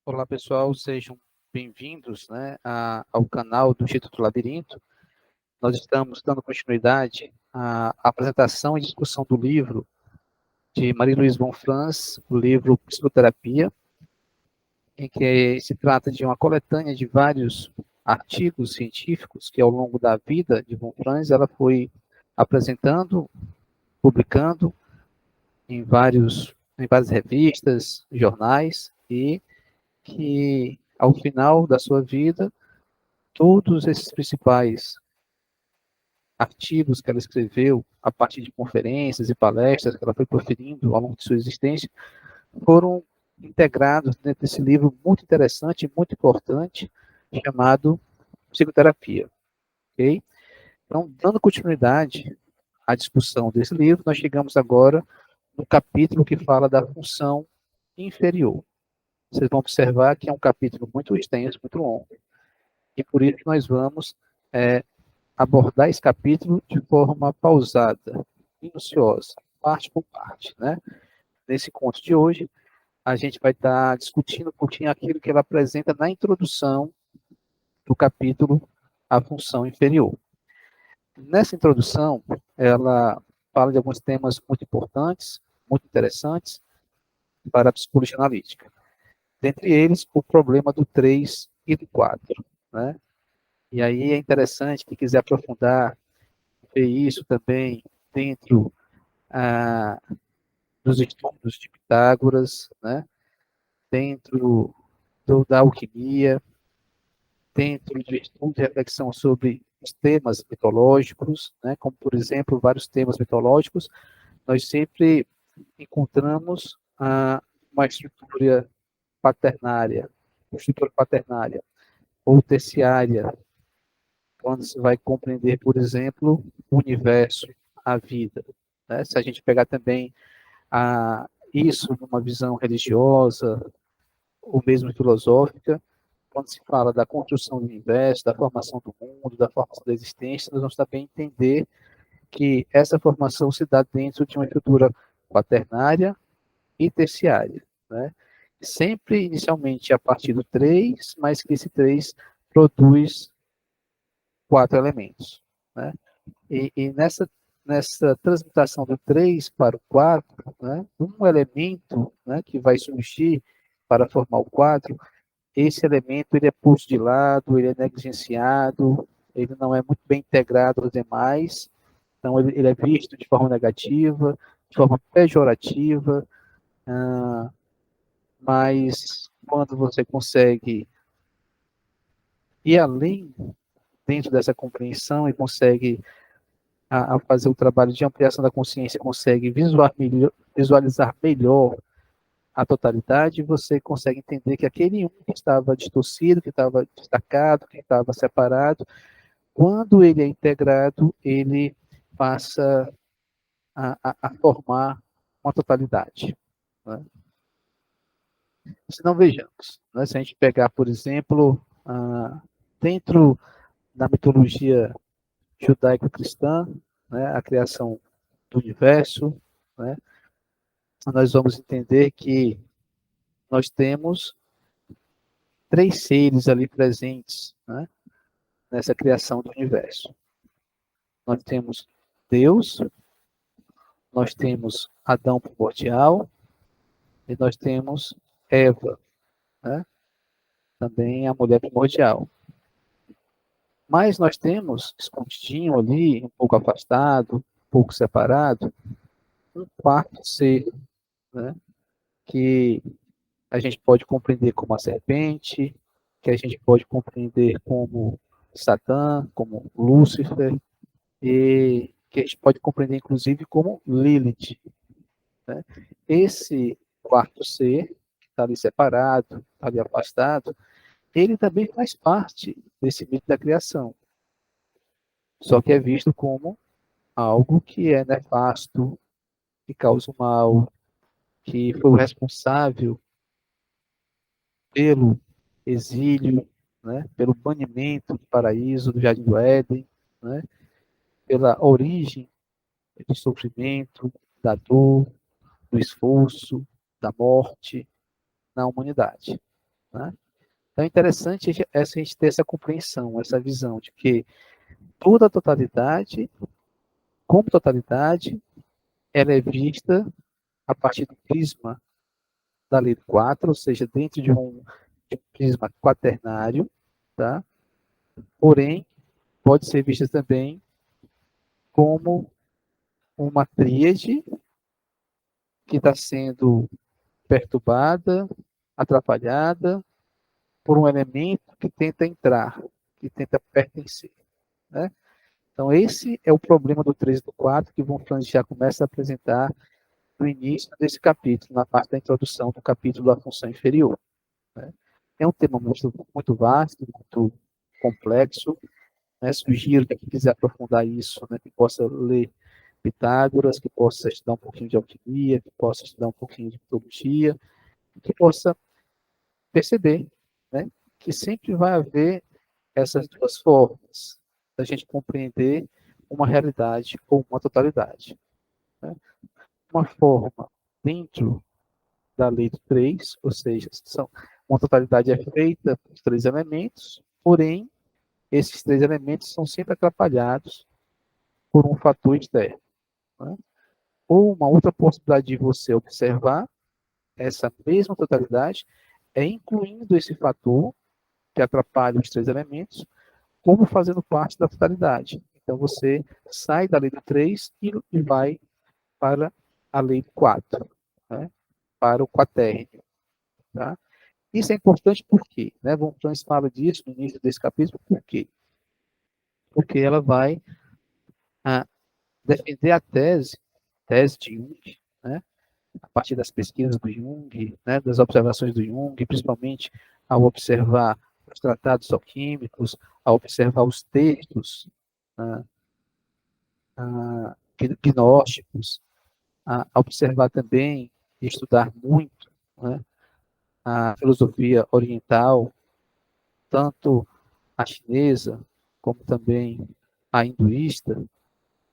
Olá, pessoal, sejam bem-vindos, ao canal do Instituto Labirinto. Nós estamos dando continuidade à apresentação e discussão do livro de Marie-Louise Bonfrance, o livro Psicoterapia, em que se trata de uma coletânea de vários artigos científicos que, ao longo da vida de Bonfrance, ela foi apresentando, publicando em várias revistas, jornais, e que, ao final da sua vida, todos esses principais artigos que ela escreveu, a partir de conferências e palestras que ela foi proferindo ao longo de sua existência, foram integrados dentro desse livro muito interessante e muito importante, chamado Psicoterapia. Okay? Então, dando continuidade à discussão desse livro, nós chegamos agora no capítulo que fala da função inferior. Vocês vão observar que é um capítulo muito extenso, muito longo, e por isso nós vamos abordar esse capítulo de forma pausada, minuciosa, parte por parte, né? Nesse conto de hoje, a gente vai estar discutindo um pouquinho aquilo que ela apresenta na introdução do capítulo A Função Inferior. Nessa introdução, ela fala de alguns temas muito importantes, muito interessantes para a psicologia analítica. Dentre eles, o problema do 3 e do 4, né? E aí é interessante, quem quiser aprofundar, ver isso também dentro dos estudos de Pitágoras, né? Dentro da alquimia, dentro de estudo de reflexão sobre os temas mitológicos, né? Como, por exemplo, vários temas mitológicos, nós sempre encontramos uma estrutura paternária ou terciária, quando se vai compreender, por exemplo, o universo, a vida. Né? Se a gente pegar também isso numa visão religiosa ou mesmo filosófica, quando se fala da construção do universo, da formação do mundo, da formação da existência, nós vamos também entender que essa formação se dá dentro de uma estrutura quaternária e terciária, né? Sempre inicialmente a partir do 3, mas que esse 3 produz 4 elementos, né? E nessa transmutação do 3 para o 4, né, um elemento, né, que vai surgir para formar o 4, esse elemento ele é posto de lado, ele é negligenciado, ele não é muito bem integrado aos demais, então ele é visto de forma negativa, de forma pejorativa, mas quando você consegue ir além dentro dessa compreensão e consegue a fazer o trabalho de ampliação da consciência, consegue visualizar melhor a totalidade, você consegue entender que aquele um que estava distorcido, que estava destacado, que estava separado, quando ele é integrado, ele passa a formar uma totalidade. Né? Se não vejamos, né? Se a gente pegar, por exemplo, dentro da mitologia judaico-cristã, né, a criação do universo, né, nós vamos entender que nós temos 3 seres ali presentes, né, nessa criação do universo. Nós temos Deus, nós temos Adão primordial e nós temos Eva, né, também a mulher primordial. Mas nós temos, escondidinho ali, um pouco afastado, um pouco separado, um quarto ser, né, que a gente pode compreender como a serpente, que a gente pode compreender como Satã, como Lúcifer, e que a gente pode compreender, inclusive, como Lilith. Né? Esse quarto ser, que está ali separado, está ali afastado, ele também faz parte desse mito da criação. Só que é visto como algo que é nefasto, que causa o mal, que foi o responsável pelo exílio, né, pelo banimento do paraíso, do Jardim do Éden, né, pela origem do sofrimento, da dor, do esforço, da morte na humanidade. né? Então é interessante a gente ter essa compreensão, essa visão de que toda a totalidade, como totalidade, ela é vista a partir do prisma da lei do 4, ou seja, dentro de um prisma quaternário, tá? Porém, pode ser vista também como uma tríade que está sendo perturbada, atrapalhada por um elemento que tenta entrar, que tenta pertencer, né? Então, esse é o problema do 3 e do 4, que Von Franz já começa a apresentar no início desse capítulo, na parte da introdução do capítulo da função inferior, né? É um tema muito vasto, muito complexo, né? Sugiro que quem quiser aprofundar isso, né, que possa ler Pitágoras, que possa estudar um pouquinho de alquimia, que possa estudar um pouquinho de mitologia, que possa perceber, né, que sempre vai haver essas duas formas da gente compreender uma realidade ou uma totalidade, né? Uma forma dentro da lei do 3, ou seja, uma totalidade é feita por três elementos, porém, esses três elementos são sempre atrapalhados por um fator externo, né? Ou uma outra possibilidade de você observar essa mesma totalidade é incluindo esse fator que atrapalha os três elementos como fazendo parte da totalidade. Então você sai da lei do 3 e vai para a lei do 4, né? Para o quatérnio. Tá? Isso é importante por quê? Né? Von Franz fala disso no início desse capítulo, por quê? Porque ela vai defender a tese de Jung, né? A partir das pesquisas do Jung, né? Das observações do Jung, principalmente ao observar os tratados alquímicos, ao observar os textos né? Gnósticos, a observar também e estudar muito né? A filosofia oriental, tanto a chinesa como também a hinduísta,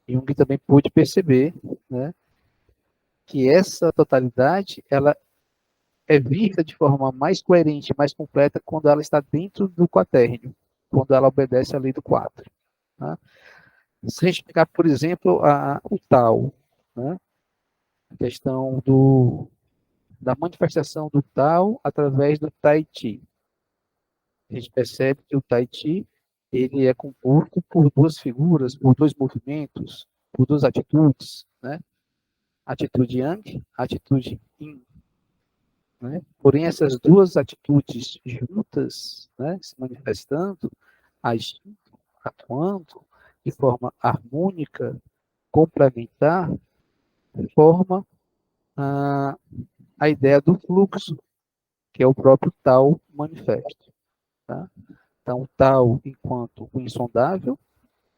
Jung também pôde perceber né, que essa totalidade ela é vista de forma mais coerente, mais completa, quando ela está dentro do quatérnio, quando ela obedece à lei do 4. Tá? Se a gente pegar, por exemplo, o Tao, né, a questão da manifestação do Tao através do Tai Chi. A gente percebe que o Tai Chi ele é composto por duas figuras, por dois movimentos, por duas atitudes, né? Atitude Yang, atitude Yin. Né? Porém, essas duas atitudes juntas, né, se manifestando, agindo, atuando de forma harmônica, complementar, forma a ideia do fluxo, que é o próprio Tao manifesto. Tá? Então, o Tao, enquanto o insondável,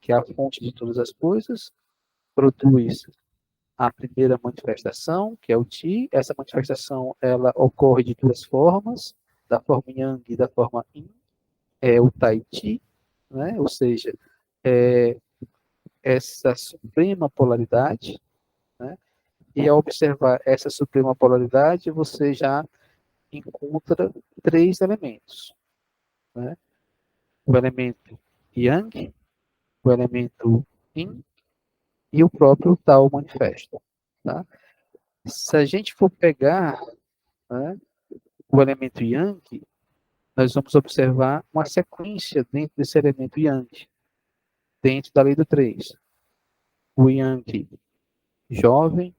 que é a fonte de todas as coisas, produz a primeira manifestação, que é o Ti. Essa manifestação ela ocorre de duas formas, da forma Yang e da forma Yin, é o Tai Chi, né? Ou seja, é essa suprema polaridade, né? E ao observar essa suprema polaridade, você já encontra três elementos, né? O elemento Yang, o elemento Yin e o próprio Tao manifesto. Tá? Se a gente for pegar né, o elemento Yang, nós vamos observar uma sequência dentro desse elemento Yang, dentro da lei do 3. O Yang jovem,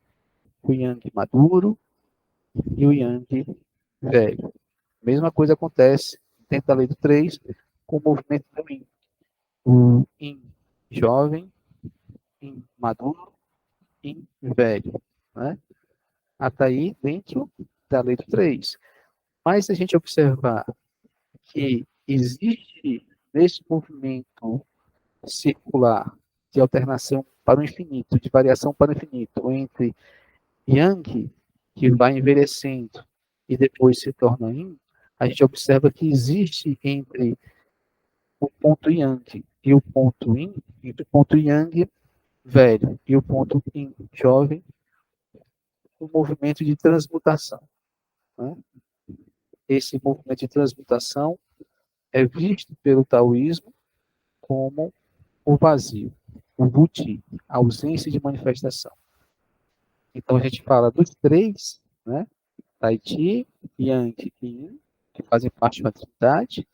o Yang maduro e o Yang velho. A mesma coisa acontece dentro da lei do 3 com o movimento do Yin. O Yin jovem, Yin maduro, Yin velho. Né? Até aí dentro da lei do 3. Mas se a gente observar que existe nesse movimento circular de alternação para o infinito, de variação para o infinito, entre Yang, que vai envelhecendo e depois se torna Yin, a gente observa que existe entre o ponto Yang e o ponto Yin, entre o ponto Yang velho e o ponto Yin jovem, um movimento de transmutação. Né? esse movimento de transmutação é visto pelo taoísmo como o vazio, o Buti, a ausência de manifestação. Então a gente fala dos três, né? Tai Chi, Yang e Yin, que fazem parte de uma trindade,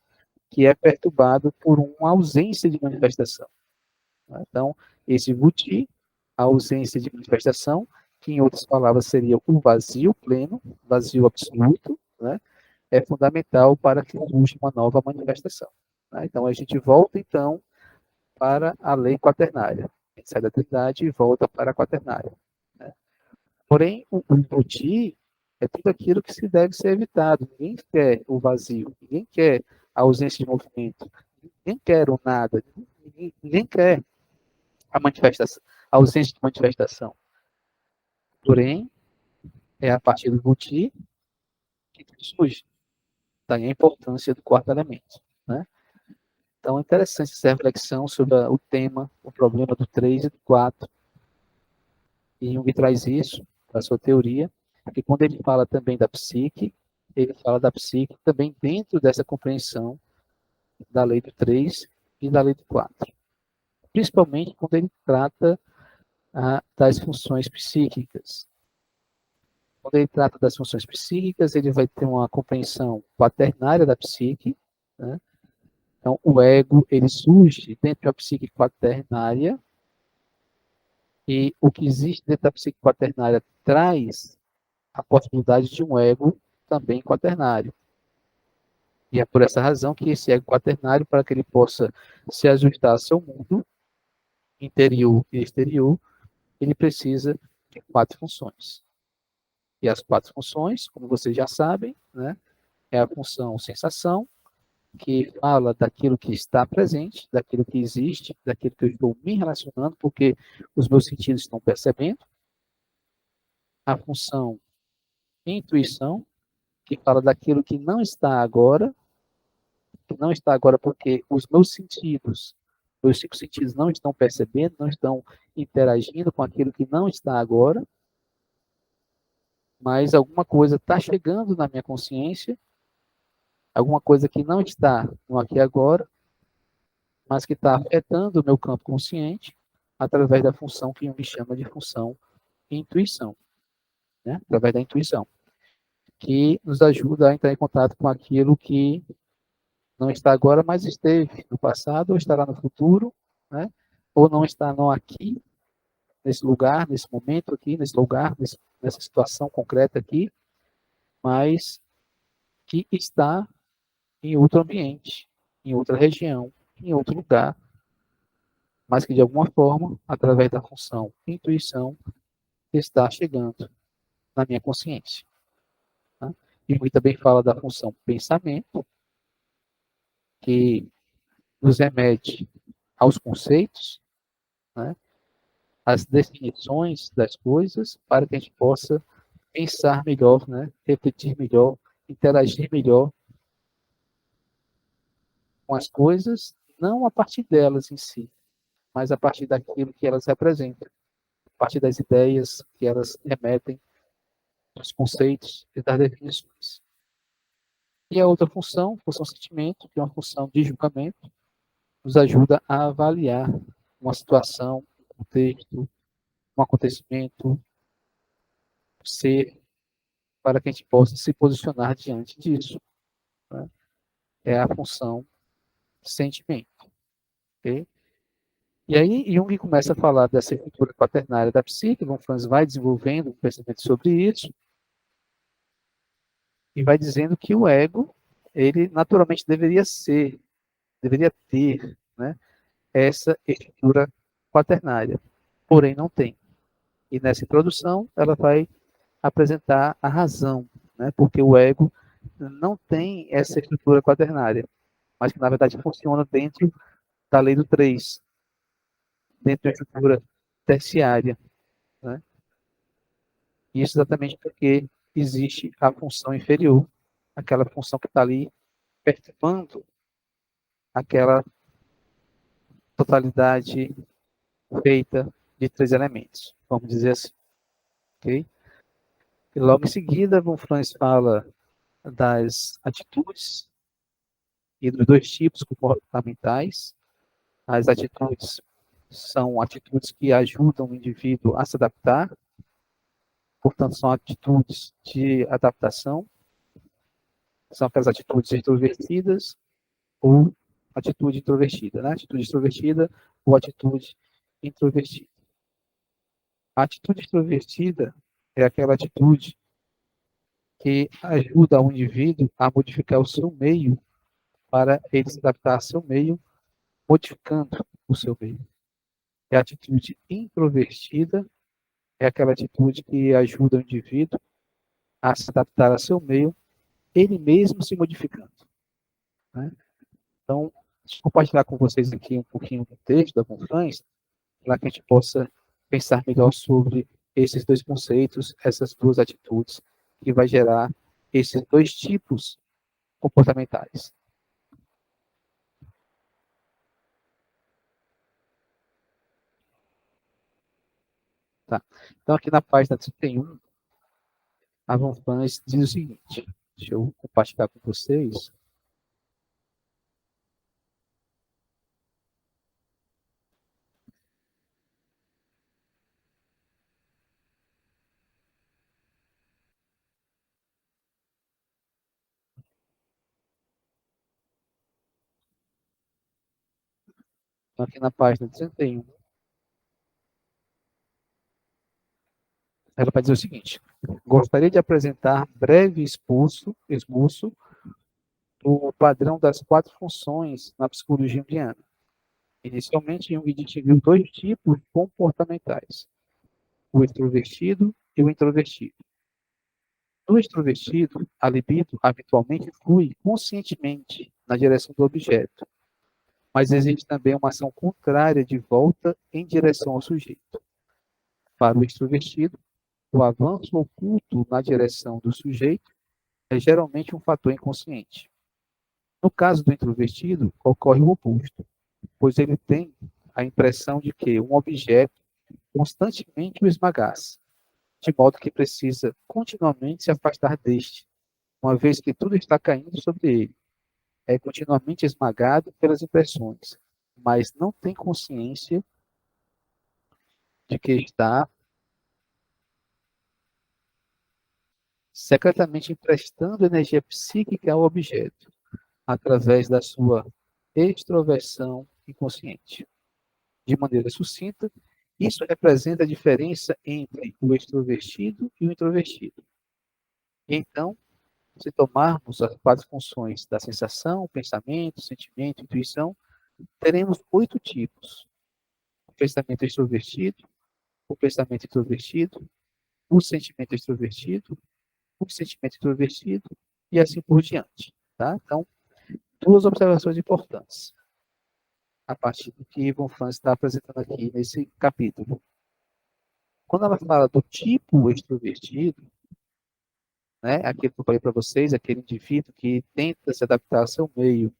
que é perturbado por uma ausência de manifestação. Né? Então, esse Buti, a ausência de manifestação, que em outras palavras seria o vazio pleno, vazio absoluto, né? É fundamental para que surja uma nova manifestação. Né? Então, a gente volta, então, para a lei quaternária. A gente sai da trindade e volta para a quaternária. Né? Porém, o Buti é tudo aquilo que se deve ser evitado. Ninguém quer o vazio, ninguém quer a ausência de movimento, ninguém quer o nada, ninguém quer a manifestação, a ausência de manifestação. Porém, é a partir do Buti que surge. Daí a importância do quarto elemento. Né? Então, é interessante essa reflexão sobre o tema, o problema do 3 e do 4. E Jung traz isso para a sua teoria, porque quando ele fala também da psique, ele fala da psique também dentro dessa compreensão da lei do 3 e da lei do 4. Principalmente quando ele trata das funções psíquicas. Quando ele trata das funções psíquicas, ele vai ter uma compreensão quaternária da psique. Né? Então, o ego ele surge dentro da psique quaternária, e o que existe dentro da psique quaternária traz a possibilidade de um ego também quaternário. E é por essa razão que esse ego quaternário, para que ele possa se ajustar ao seu mundo interior e exterior, ele precisa de 4 funções. E as 4 funções, como vocês já sabem, né, é a função sensação, que fala daquilo que está presente, daquilo que existe, daquilo que eu estou me relacionando, porque os meus sentidos estão percebendo. A função intuição, que fala daquilo que não está agora, porque os meus 5 sentidos não estão percebendo, não estão interagindo com aquilo que não está agora, mas alguma coisa está chegando na minha consciência, alguma coisa que não está no aqui e agora, mas que está afetando o meu campo consciente através da função que me chama de função intuição, né? Através da intuição, que nos ajuda a entrar em contato com aquilo que não está agora, mas esteve no passado ou estará no futuro, né? Ou não está no aqui, nesse lugar, nesse momento aqui, nesse lugar, nessa situação concreta aqui, mas que está em outro ambiente, em outra região, em outro lugar, mas que de alguma forma, através da função intuição, está chegando na minha consciência. Tá? E Jung também fala da função pensamento, que nos remete aos conceitos, né? Às definições das coisas, para que a gente possa pensar melhor, né? Refletir melhor, interagir melhor com as coisas, não a partir delas em si, mas a partir daquilo que elas representam, a partir das ideias que elas remetem, dos conceitos e das definições. E a outra função sentimento, que é uma função de julgamento, nos ajuda a avaliar uma situação, um contexto, um acontecimento, um ser, para que a gente possa se posicionar diante disso. Né? É a função sentimento. Okay? E aí Jung começa a falar dessa estrutura quaternária da psique, Von Franz vai desenvolvendo um pensamento sobre isso, e vai dizendo que o ego, ele naturalmente deveria ter, né, essa estrutura quaternária, porém não tem. E nessa introdução, ela vai apresentar a razão, né, porque o ego não tem essa estrutura quaternária, mas que na verdade funciona dentro da lei do 3, dentro da estrutura terciária. Né? Isso exatamente porque existe a função inferior, aquela função que está ali perturbando aquela totalidade feita de 3 elementos, vamos dizer assim. Okay? E logo em seguida, Von Franz fala das atitudes e dos dois tipos comportamentais. As atitudes são atitudes que ajudam o indivíduo a se adaptar, portanto, são atitudes de adaptação, são aquelas atitudes extrovertidas ou atitude introvertida, né? Atitude extrovertida ou atitude introvertida. A atitude extrovertida é aquela atitude que ajuda o indivíduo a modificar o seu meio para ele se adaptar ao seu meio, modificando o seu meio. E a atitude introvertida é aquela atitude que ajuda o indivíduo a se adaptar ao seu meio, ele mesmo se modificando, né? Então, deixa eu compartilhar com vocês aqui um pouquinho do texto da Confrans, para que a gente possa pensar melhor sobre esses dois conceitos, essas duas atitudes, que vai gerar esses dois tipos comportamentais. Tá? Então, aqui na página 31, a Von Franz diz o seguinte, deixa eu compartilhar com vocês. Então, aqui na página 31, ela vai dizer o seguinte: gostaria de apresentar breve esboço do padrão das quatro funções na psicologia junguiana. Inicialmente, Jung distinguiu dois tipos comportamentais: o extrovertido e o introvertido. No extrovertido, a libido habitualmente flui conscientemente na direção do objeto, mas existe também uma ação contrária de volta em direção ao sujeito. Para o extrovertido, o avanço oculto na direção do sujeito é geralmente um fator inconsciente. No caso do introvertido, ocorre o oposto, pois ele tem a impressão de que um objeto constantemente o esmagasse, de modo que precisa continuamente se afastar deste, uma vez que tudo está caindo sobre ele. É continuamente esmagado pelas impressões, mas não tem consciência de que está secretamente emprestando energia psíquica ao objeto, através da sua extroversão inconsciente. De maneira sucinta, isso representa a diferença entre o extrovertido e o introvertido. E então, se tomarmos as quatro funções da sensação, pensamento, sentimento, intuição, teremos 8 tipos: o pensamento extrovertido, o pensamento introvertido, o sentimento extrovertido, o sentimento introvertido e assim por diante. Tá? Então, duas observações importantes a partir do que Von Franz está apresentando aqui nesse capítulo. Quando ela fala do tipo extrovertido, né, aquilo que eu falei para vocês, aquele indivíduo que tenta se adaptar ao seu meio,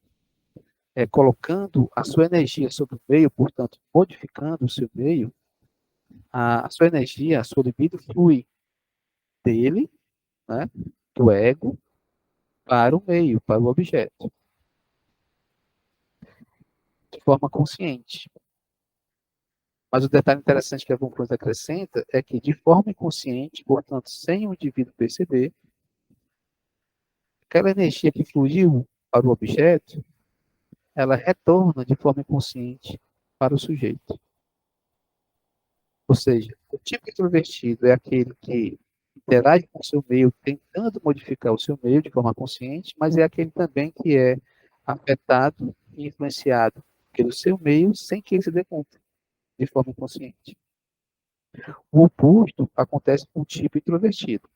colocando a sua energia sobre o meio, portanto, modificando o seu meio, a sua energia, a sua libido flui dele, né, do ego, para o meio, para o objeto, de forma consciente. Mas o detalhe interessante que a Von Franz acrescenta é que, de forma inconsciente, portanto, sem o indivíduo perceber, aquela energia que fluiu para o objeto, ela retorna de forma inconsciente para o sujeito. Ou seja, o tipo introvertido é aquele que interage com o seu meio, tentando modificar o seu meio de forma consciente, mas é aquele também que é afetado e influenciado pelo seu meio sem que ele se dê conta, de forma inconsciente. O oposto acontece com o tipo introvertido.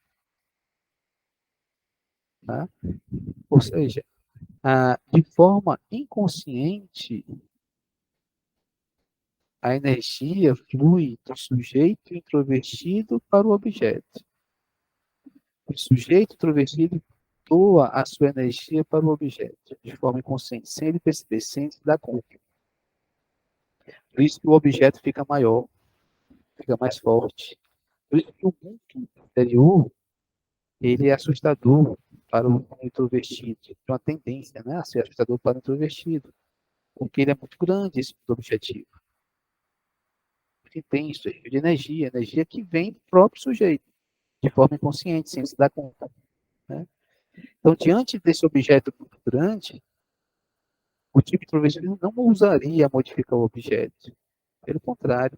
Tá? Ou seja, de forma inconsciente, a energia flui do sujeito introvertido para o objeto. O sujeito introvertido doa a sua energia para o objeto, de forma inconsciente, sem ele perceber, sem se dar conta. Por isso que o objeto fica maior, fica mais forte. Por isso que o mundo interior, ele é assustador, para o introvertido, tem uma tendência, né, a ser assustador para o introvertido, porque ele é muito grande, esse objetivo, muito intenso, cheio de energia, energia que vem do próprio sujeito, de forma inconsciente, sem se dar conta, né? Então, diante desse objeto muito grande, o tipo introvertido não ousaria modificar o objeto. Pelo contrário,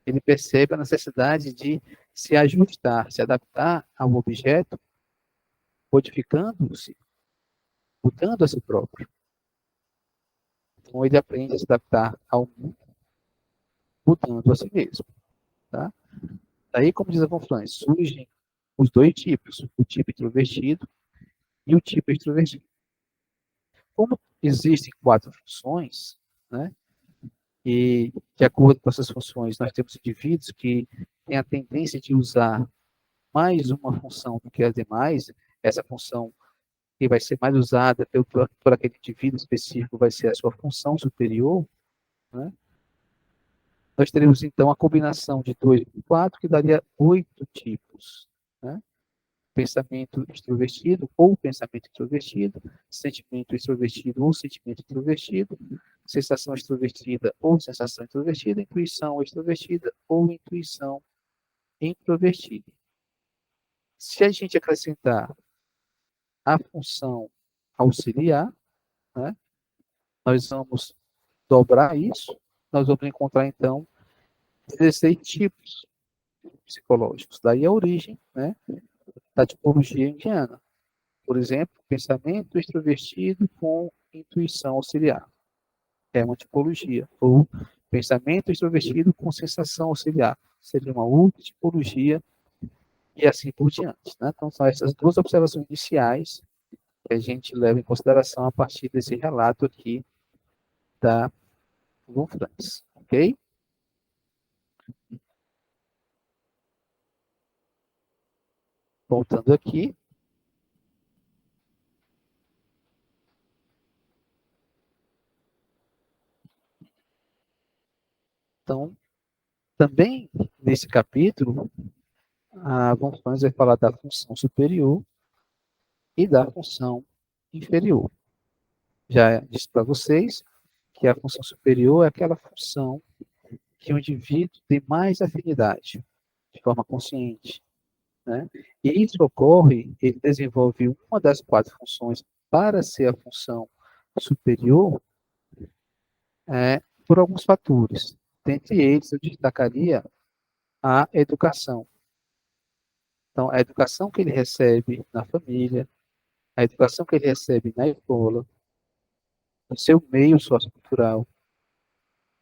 ele percebe a necessidade de se ajustar, se adaptar ao objeto, modificando-se, mudando a si próprio. Então, ele aprende a se adaptar ao mundo, mudando a si mesmo. Tá? Daí, como diz a Von Franz, surgem os dois tipos, o tipo introvertido e o tipo extrovertido. Como existem 4 funções, né, e de acordo com essas funções, nós temos indivíduos que têm a tendência de usar mais uma função do que as demais, essa função que vai ser mais usada por aquele indivíduo específico vai ser a sua função superior, né? Nós teremos, então, a combinação de 2 com 4, que daria 8 tipos, né? Pensamento extrovertido ou pensamento introvertido, sentimento extrovertido ou sentimento introvertido, sensação extrovertida ou sensação introvertida, intuição extrovertida ou intuição introvertida. Se a gente acrescentar a função auxiliar, né, nós vamos dobrar isso, nós vamos encontrar, então, 16 tipos psicológicos. Daí a origem, né, da tipologia indiana. Por exemplo, pensamento extrovertido com intuição auxiliar. É uma tipologia. Ou pensamento extrovertido com sensação auxiliar. Seria uma outra tipologia e assim por diante. Né? Então, são essas duas observações iniciais que a gente leva em consideração a partir desse relato aqui da Von Franz. Ok? Voltando aqui. Então, também nesse capítulo, a Von Franz vai falar da função superior e da função inferior. Já disse para vocês que a função superior é aquela função que o indivíduo tem mais afinidade, de forma consciente, né? E isso ocorre, ele desenvolve uma das 4 funções para ser a função superior, por alguns fatores. Dentre eles, eu destacaria a educação. Então, a educação que ele recebe na família, a educação que ele recebe na escola, no seu meio sociocultural,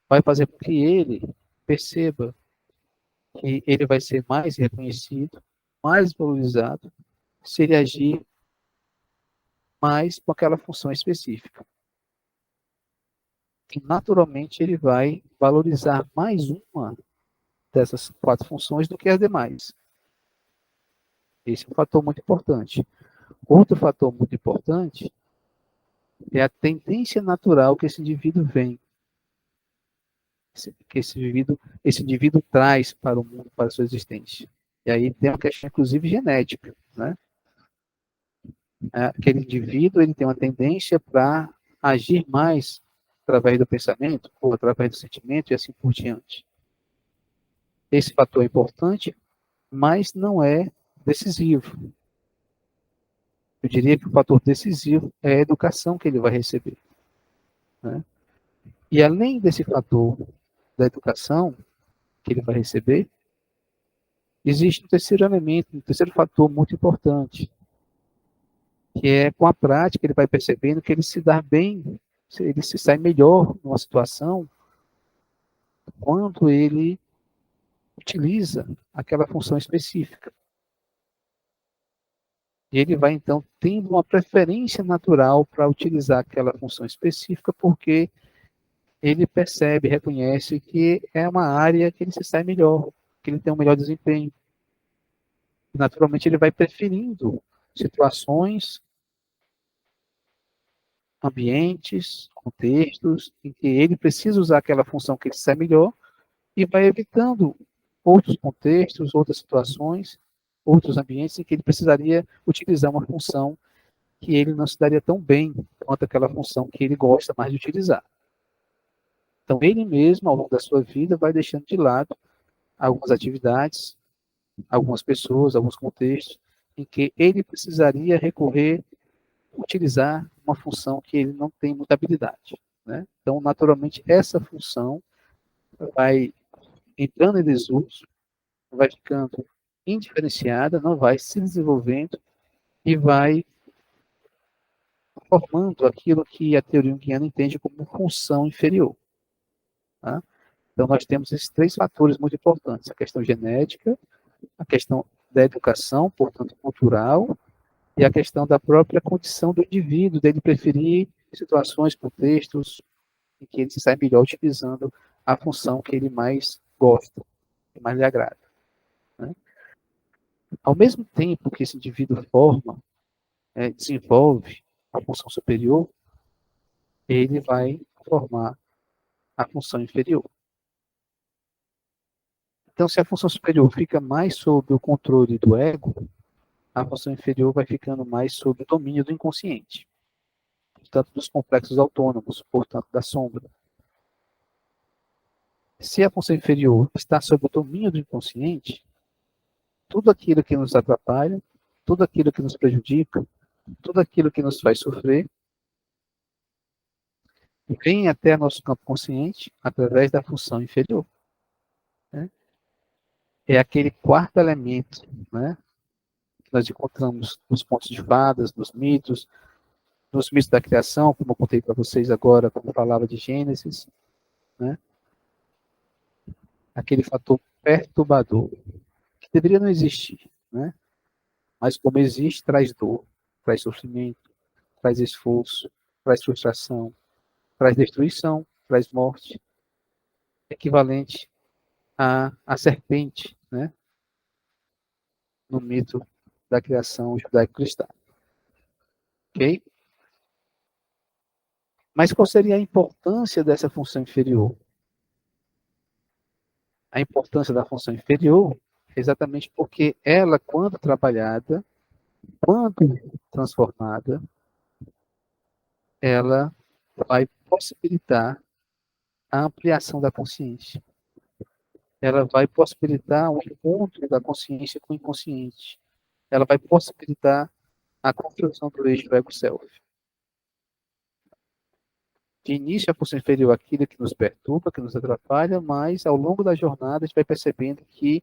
vai fazer com que ele perceba que ele vai ser mais reconhecido, mais valorizado, se ele agir mais com aquela função específica. E, naturalmente, ele vai valorizar mais uma dessas 4 funções do que as demais. Esse é um fator muito importante. Outro fator muito importante é a tendência natural que esse indivíduo vem, que esse indivíduo traz para o mundo, para a sua existência. E aí tem uma questão, inclusive, genética, né? Aquele indivíduo ele tem uma tendência para agir mais através do pensamento ou através do sentimento e assim por diante. Esse fator é importante, mas não é decisivo. Eu diria que o fator decisivo é a educação que ele vai receber, né? E além desse fator da educação que ele vai receber, existe um terceiro elemento, um terceiro fator muito importante, que é com a prática ele vai percebendo que ele se dá bem, ele se sai melhor numa situação quando ele utiliza aquela função específica. E ele vai, então, tendo uma preferência natural para utilizar aquela função específica, porque ele percebe, reconhece que é uma área que ele se sai melhor, que ele tem um melhor desempenho. E, naturalmente, ele vai preferindo situações, ambientes, contextos, em que ele precisa usar aquela função que ele sai melhor e vai evitando outros contextos, outras situações, outros ambientes em que ele precisaria utilizar uma função que ele não se daria tão bem quanto aquela função que ele gosta mais de utilizar. Então, ele mesmo, ao longo da sua vida, vai deixando de lado algumas atividades, algumas pessoas, alguns contextos, em que ele precisaria recorrer, utilizar uma função que ele não tem muita habilidade. Né? Então, naturalmente, essa função vai entrando em desuso, vai ficando indiferenciada, não vai se desenvolvendo e vai formando aquilo que a teoria junguiana entende como função inferior. Tá? Então, nós temos esses três fatores muito importantes: a questão genética, a questão da educação, portanto, cultural, e a questão da própria condição do indivíduo, dele preferir situações, contextos, em que ele se sai melhor utilizando a função que ele mais gosta, que mais lhe agrada. Né? Ao mesmo tempo que esse indivíduo forma, desenvolve a função superior, ele vai formar a função inferior. Então, se a função superior fica mais sob o controle do ego, a função inferior vai ficando mais sob o domínio do inconsciente, portanto, dos complexos autônomos, portanto, da sombra. Se a função inferior está sob o domínio do inconsciente, tudo aquilo que nos atrapalha, tudo aquilo que nos prejudica, tudo aquilo que nos faz sofrer, vem até nosso campo consciente através da função inferior. Né? É aquele quarto elemento, né, que nós encontramos nos contos de fadas, nos mitos da criação, como eu contei para vocês agora, como falava de Gênesis, né? Aquele fator perturbador, que deveria não existir, né? Mas como existe, traz dor, traz sofrimento, traz esforço, traz frustração, traz destruição, traz morte, equivalente à serpente, né? No mito da criação judaico-cristã. Ok? Mas qual seria a importância dessa função inferior? A importância da função inferior é exatamente porque ela, quando trabalhada, quando transformada, ela vai possibilitar a ampliação da consciência. Ela vai possibilitar o encontro da consciência com o inconsciente. Ela vai possibilitar a construção do eixo ego-self. De início, a função inferior é aquilo que nos perturba, que nos atrapalha, mas ao longo da jornada a gente vai percebendo que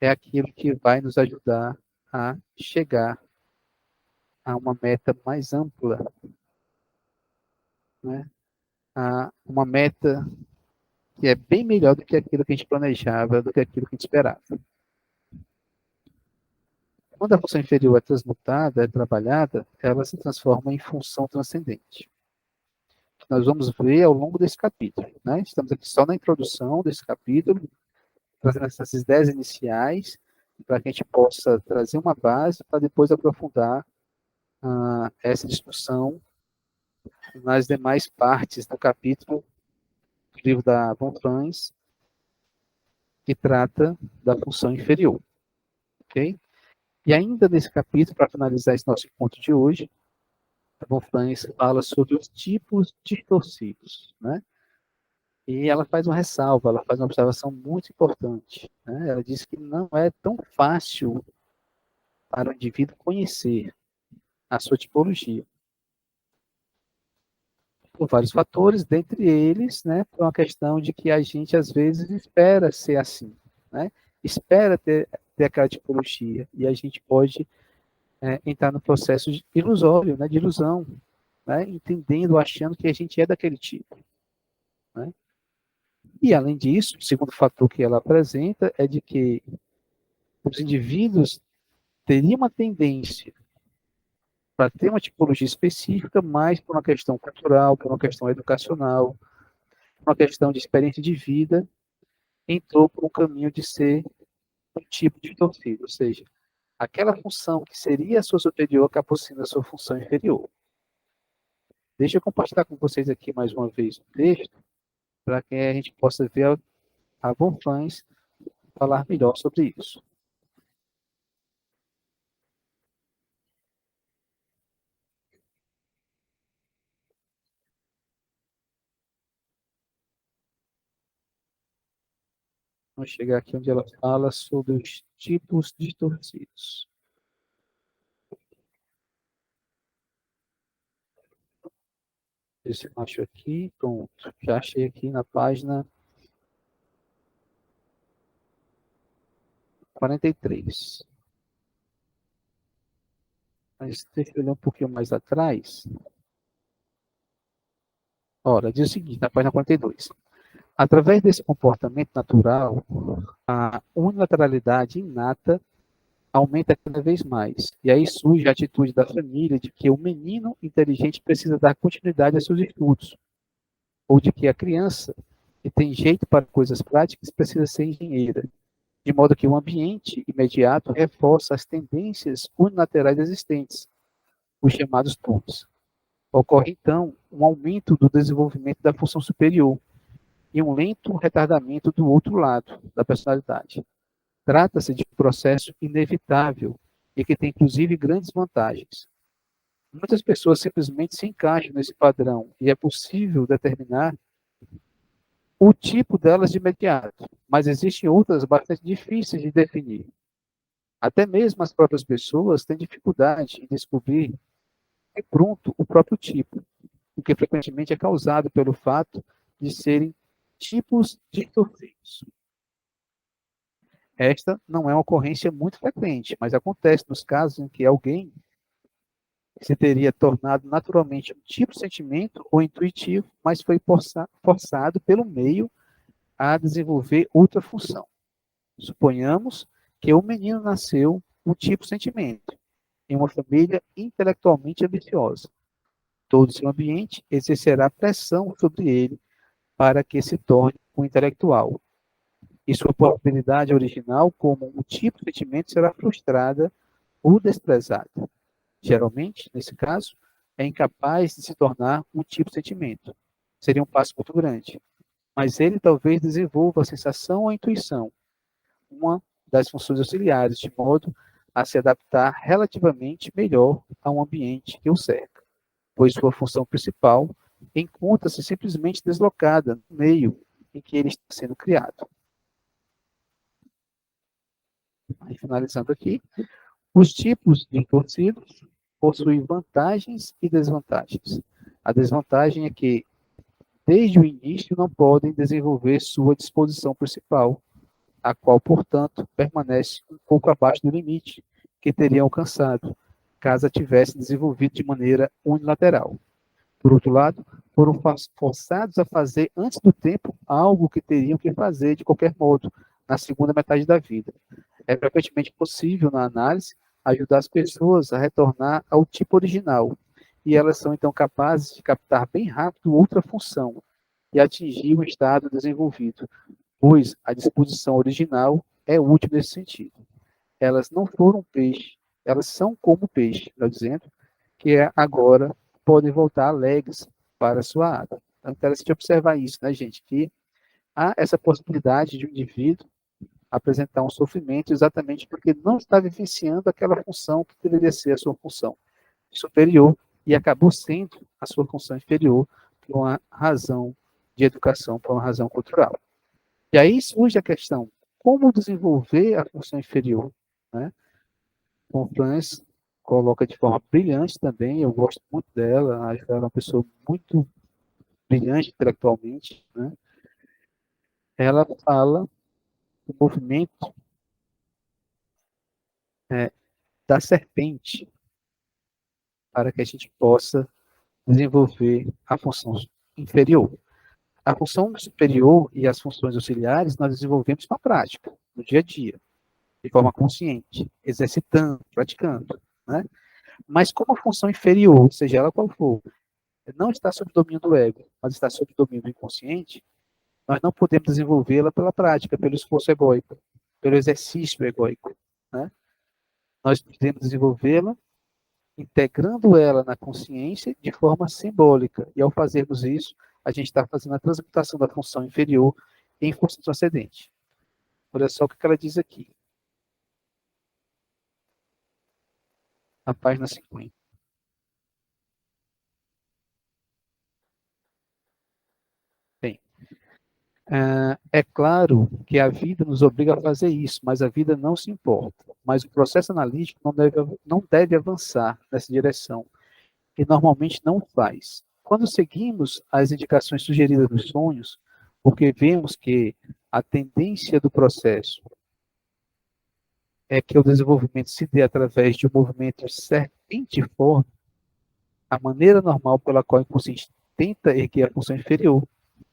é aquilo que vai nos ajudar a chegar a uma meta mais ampla, né? A uma meta que é bem melhor do que aquilo que a gente planejava, do que aquilo que a gente esperava. Quando a função inferior é transmutada, é trabalhada, ela se transforma em função transcendente. Nós vamos ver ao longo desse capítulo. Né? Estamos aqui só na introdução desse capítulo, trazendo essas ideias iniciais, para que a gente possa trazer uma base para depois aprofundar essa discussão nas demais partes do capítulo do livro da Von Franz, que trata da função inferior. Ok? E ainda nesse capítulo, para finalizar esse nosso encontro de hoje, a Von Franz fala sobre os tipos distorcidos, né? E ela faz uma ressalva, ela faz uma observação muito importante. Né? Ela diz que não é tão fácil para o indivíduo conhecer a sua tipologia. Por vários fatores, dentre eles, né, por uma questão de que a gente, às vezes, espera ser assim. Né? Espera ter aquela tipologia. E a gente pode entrar no processo ilusório, né, de ilusão, né, entendendo, achando que a gente é daquele tipo. Né? E, além disso, o segundo fator que ela apresenta é de que os indivíduos teriam uma tendência para ter uma tipologia específica, mas por uma questão cultural, por uma questão educacional, por uma questão de experiência de vida, entrou por um caminho de ser um tipo de torcida, ou seja, aquela função que seria a sua superior acabou sendo a sua função inferior. Deixa eu compartilhar com vocês aqui mais uma vez o texto, para que a gente possa ver a Von Franz falar melhor sobre isso. Vamos chegar aqui onde ela fala sobre os tipos distorcidos. Esse eu acho aqui, pronto. Já achei aqui na página 43. Mas deixa eu olhar um pouquinho mais atrás. Ora, diz o seguinte, na página 42. Através desse comportamento natural, a unilateralidade inata aumenta cada vez mais. E aí surge a atitude da família de que o menino inteligente precisa dar continuidade aos seus estudos, ou de que a criança que tem jeito para coisas práticas precisa ser engenheira, de modo que o ambiente imediato reforça as tendências unilaterais existentes, os chamados TONs. Ocorre, então, um aumento do desenvolvimento da função superior e um lento retardamento do outro lado da personalidade. Trata-se de um processo inevitável e que tem, inclusive, grandes vantagens. Muitas pessoas simplesmente se encaixam nesse padrão e é possível determinar o tipo delas de imediato, mas existem outras bastante difíceis de definir. Até mesmo as próprias pessoas têm dificuldade em descobrir de pronto o próprio tipo, o que frequentemente é causado pelo fato de serem tipos distorcidos. Esta não é uma ocorrência muito frequente, mas acontece nos casos em que alguém se teria tornado naturalmente um tipo de sentimento ou intuitivo, mas foi forçado pelo meio a desenvolver outra função. Suponhamos que o menino nasceu um tipo de sentimento, em uma família intelectualmente ambiciosa. Todo seu ambiente exercerá pressão sobre ele para que se torne um intelectual. E sua possibilidade original como um tipo de sentimento será frustrada ou desprezada. Geralmente, nesse caso, é incapaz de se tornar um tipo de sentimento. Seria um passo muito grande. Mas ele talvez desenvolva a sensação ou a intuição, uma das funções auxiliares, de modo a se adaptar relativamente melhor a um ambiente que o cerca, pois sua função principal encontra-se simplesmente deslocada no meio em que ele está sendo criado. Aí, finalizando aqui, os tipos de torcidos possuem vantagens e desvantagens. A desvantagem é que, desde o início, não podem desenvolver sua disposição principal, a qual, portanto, permanece um pouco abaixo do limite que teriam alcançado, caso a tivesse desenvolvido de maneira unilateral. Por outro lado, foram forçados a fazer antes do tempo algo que teriam que fazer de qualquer modo, na segunda metade da vida. É frequentemente possível, na análise, ajudar as pessoas a retornar ao tipo original, e elas são então capazes de captar bem rápido outra função e atingir o estado desenvolvido, pois a disposição original é útil nesse sentido. Elas não foram peixe, elas são como peixe, melhor dizendo, que agora podem voltar alegres para a sua água. Então, é interessante observar isso, né, gente? Que há essa possibilidade de um indivíduo apresentar um sofrimento exatamente porque não está vivenciando aquela função que deveria ser a sua função superior e acabou sendo a sua função inferior por uma razão de educação, por uma razão cultural. E aí surge a questão, como desenvolver a função inferior? Né? Conflans coloca de forma brilhante também, eu gosto muito dela, acho ela uma pessoa muito brilhante intelectualmente, né? Ela fala do movimento é, da serpente para que a gente possa desenvolver a função inferior. A função superior e as funções auxiliares nós desenvolvemos na prática, no dia a dia, de forma consciente, exercitando, praticando, né? Mas como a função inferior, seja ela qual for, não está sob domínio do ego, mas está sob domínio do inconsciente, nós não podemos desenvolvê-la pela prática, pelo esforço egóico, pelo exercício egóico, né? Nós podemos desenvolvê-la integrando ela na consciência de forma simbólica. E ao fazermos isso, a gente está fazendo a transmutação da função inferior em função transcendente. Olha só o que ela diz aqui, na página 50. Bem, É claro que a vida nos obriga a fazer isso, mas a vida não se importa. Mas o processo analítico não deve avançar nessa direção, e normalmente não faz. Quando seguimos as indicações sugeridas nos sonhos, porque vemos que a tendência do processo é que o desenvolvimento se dê através de um movimento serpentiforme, a maneira normal pela qual o inconsciente tenta erguer a função inferior,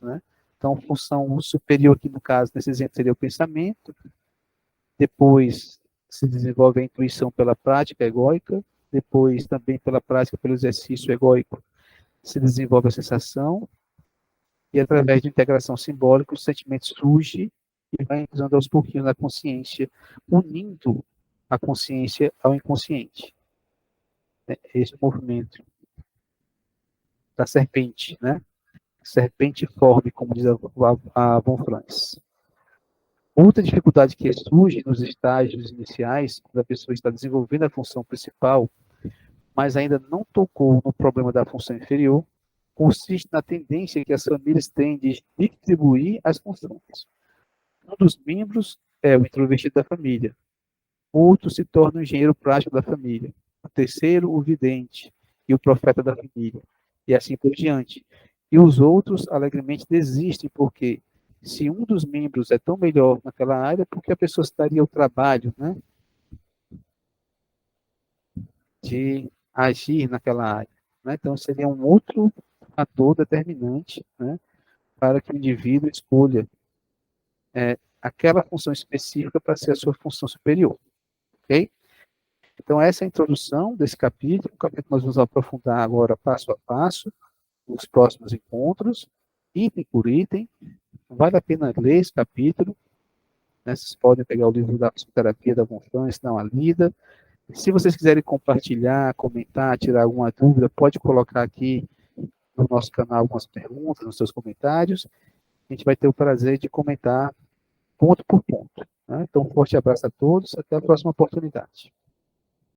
né? Então, função superior, aqui no caso, nesse exemplo, seria o pensamento, depois se desenvolve a intuição pela prática egóica, depois também pela prática, pelo exercício egóico, se desenvolve a sensação, e através de integração simbólica, o sentimento surge e vai entrando aos pouquinhos na consciência, unindo a consciência ao inconsciente. Esse movimento da serpente, né? Serpente forme, como diz a Von Franz. Outra dificuldade que surge nos estágios iniciais, quando a pessoa está desenvolvendo a função principal, mas ainda não tocou no problema da função inferior, consiste na tendência que as famílias têm de distribuir as funções. Um dos membros é o introvertido da família, o outro se torna o engenheiro prático da família, o terceiro o vidente e o profeta da família, e assim por diante. E os outros alegremente desistem, porque se um dos membros é tão melhor naquela área, por que a pessoa estaria o trabalho, né, de agir naquela área? Né? Então, seria um outro fator determinante, né, para que o indivíduo escolha aquela função específica para ser a sua função superior. Ok? Então, essa é a introdução desse capítulo. O capítulo nós vamos aprofundar agora passo a passo, nos próximos encontros, item por item. Vale a pena ler esse capítulo. Né? Vocês podem pegar o livro da psicoterapia da Von Franz, dar uma lida. Se vocês quiserem compartilhar, comentar, tirar alguma dúvida, pode colocar aqui no nosso canal algumas perguntas, nos seus comentários. A gente vai ter o prazer de comentar ponto por ponto. Né? Então, um forte abraço a todos. Até a próxima oportunidade.